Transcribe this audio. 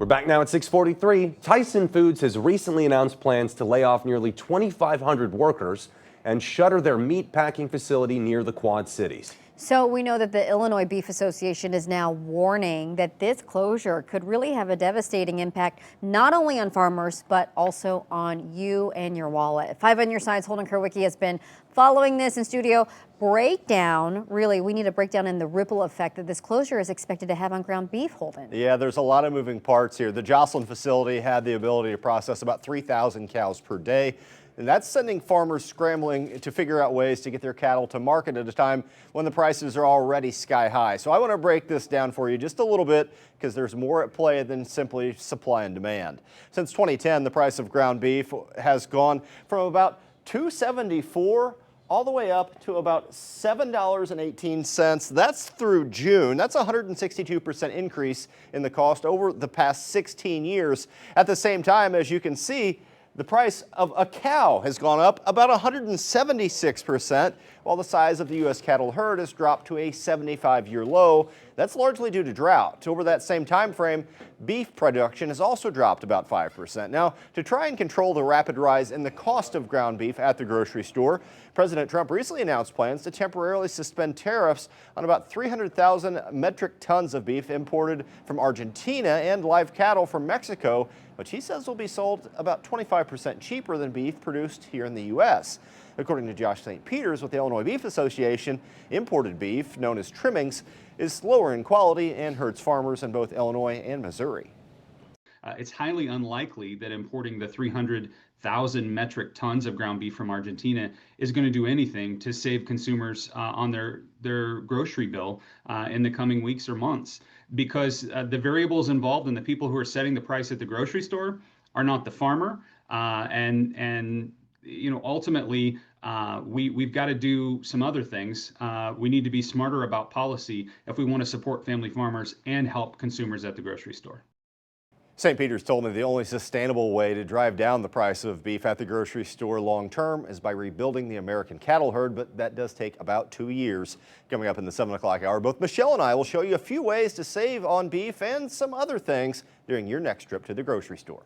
We're back now at 6:43. Tyson Foods has recently announced plans to lay off nearly 2,500 workers and shutter their meat packing facility near the Quad Cities. So we know that the Illinois Beef Association is now warning that this closure could really have a devastating impact, not only on farmers, but also on you and your wallet. 5 on your sides, Holden Kerwicki has been following this in studio. Breakdown, really, we need a breakdown in the ripple effect that this closure is expected to have on ground beef, Holden. Yeah, there's a lot of moving parts here. The Jocelyn facility had the ability to process about 3,000 cows per day. And that's sending farmers scrambling to figure out ways to get their cattle to market at a time when the prices are already sky high. So I want to break this down for you just a little bit because there's more at play than simply supply and demand. Since 2010, the price of ground beef has gone from about $2.74 all the way up to about $7.18. That's through June. That's a 162% increase in the cost over the past 16 years. At the same time, as you can see, the price of a cow has gone up about 176%, while the size of the U.S. cattle herd has dropped to a 75-year low. That's largely due to drought. Over that same time frame, beef production has also dropped about 5%. Now, to try and control the rapid rise in the cost of ground beef at the grocery store, President Trump recently announced plans to temporarily suspend tariffs on about 300,000 metric tons of beef imported from Argentina and live cattle from Mexico, which he says will be sold about 25% cheaper than beef produced here in the U.S. According to Josh St. Peters with the Illinois Beef Association, imported beef, known as trimmings, is lower in quality and hurts farmers in both Illinois and Missouri. It's highly unlikely that importing the 300,000 metric tons of ground beef from Argentina is going to do anything to save consumers on their grocery bill in the coming weeks or months, because the variables involved and the people who are setting the price at the grocery store are not the farmer, and ultimately we've got to do some other things. We need to be smarter about policy if we want to support family farmers and help consumers at the grocery store. St. Peters told me the only sustainable way to drive down the price of beef at the grocery store long term is by rebuilding the American cattle herd, but that does take about 2 years. Coming up in the 7 o'clock hour, both Michelle and I will show you a few ways to save on beef and some other things during your next trip to the grocery store.